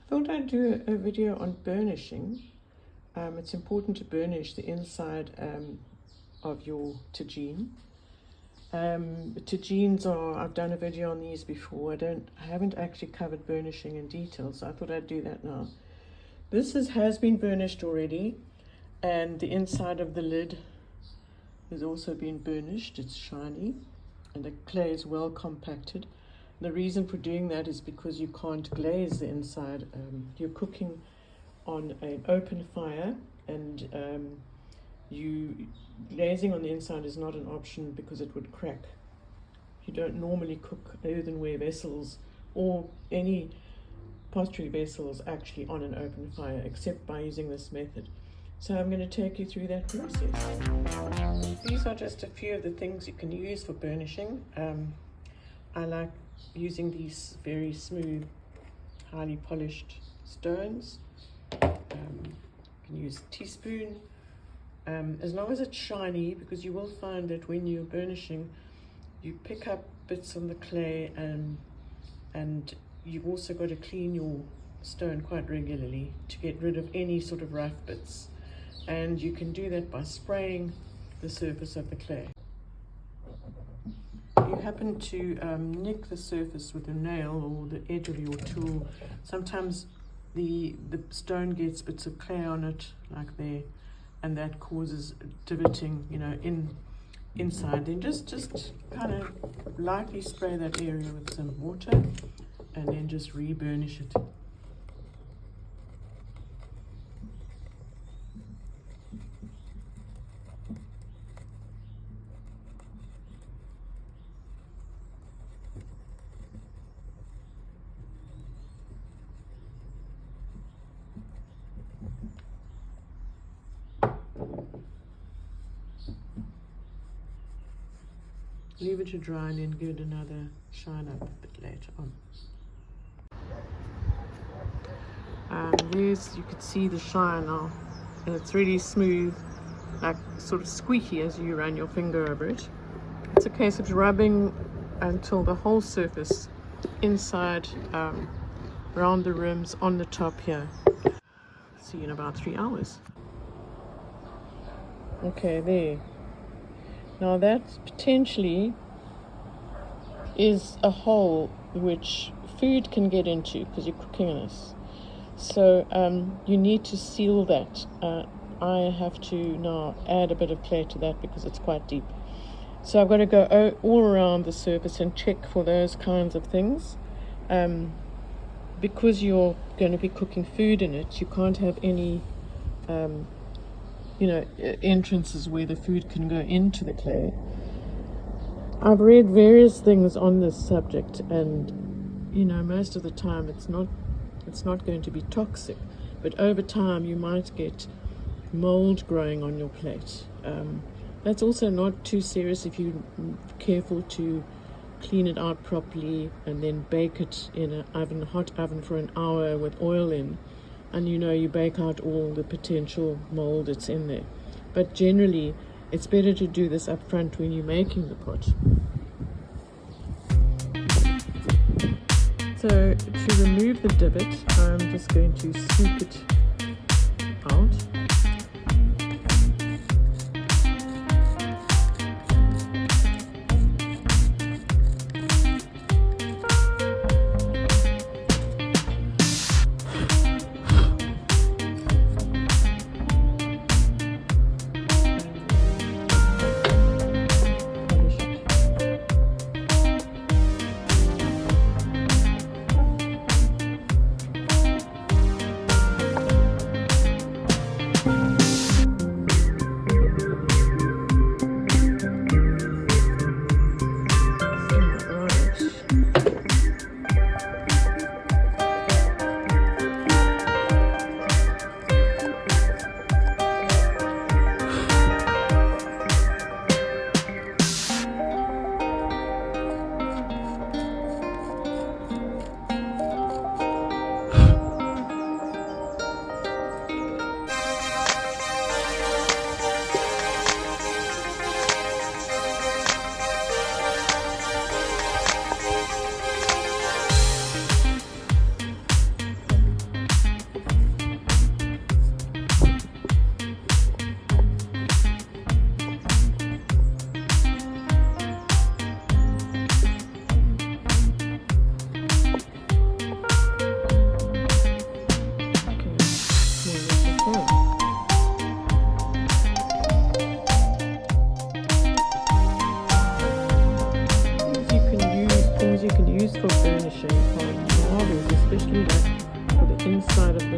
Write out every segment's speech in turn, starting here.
Thought I'd do a video on burnishing. It's important to burnish the inside of your tagine. Tagines are, I've done a video on these before. I haven't actually covered burnishing in detail, so I thought I'd do that now. This has been burnished already, and the inside of the lid has also been burnished. It's shiny, and the clay is well compacted. The reason for doing that is because you can't glaze the inside. You're cooking on an open fire, and glazing on the inside is not an option because it would crack. You don't normally cook earthenware vessels or any pottery vessels actually on an open fire, except by using this method. So I'm going to take you through that process. These are just a few of the things you can use for burnishing. I like using these very smooth, highly polished stones. You can use a teaspoon, as long as it's shiny, because you will find that when you're burnishing, you pick up bits on the clay, and you've also got to clean your stone quite regularly to get rid of any sort of rough bits. And you can do that by spraying the surface of the clay. You happen to nick the surface with a nail or the edge of your tool. Sometimes the stone gets bits of clay on it, like there, and that causes divoting, inside. Then just kind of lightly spray that area with some water, and then just re-burnish it. Leave it to dry and then give it another shine up a bit later on. You can see the shine now, and it's really smooth, like sort of squeaky as you run your finger over it. It's a case of rubbing until the whole surface, inside, around the rims, on the top here. See you in about 3 hours. Okay, there. Now that potentially is a hole which food can get into because you're cooking in this. So you need to seal that. I have to now add a bit of clay to that because it's quite deep. So I've got to go all around the surface and check for those kinds of things. Because you're going to be cooking food in it, you can't have any entrances where the food can go into the clay. I've read various things on this subject, and most of the time it's not going to be toxic, but over time you might get mold growing on your plate. That's also not too serious if you're careful to clean it out properly and then bake it in a hot oven for an hour with oil in. And you bake out all the potential mold that's in there. But generally, it's better to do this up front when you're making the pot. So to remove the divot, I'm just going to scoop it out.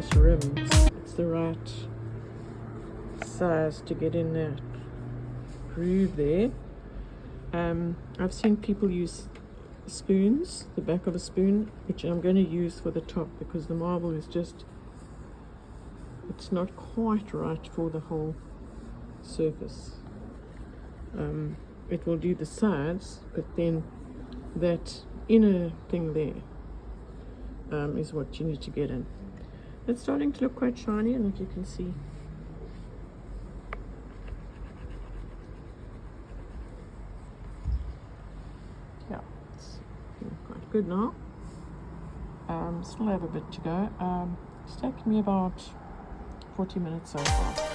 this rim. It's the right size to get in that groove there. I've seen people use spoons, the back of a spoon, which I'm going to use for the top because the marble is just, it's not quite right for the whole surface. It will do the sides, but then that inner thing there is what you need to get in. It's starting to look quite shiny, and if you can see, yeah, it's looking quite good now. Still have a bit to go. It's taken me about 40 minutes so far.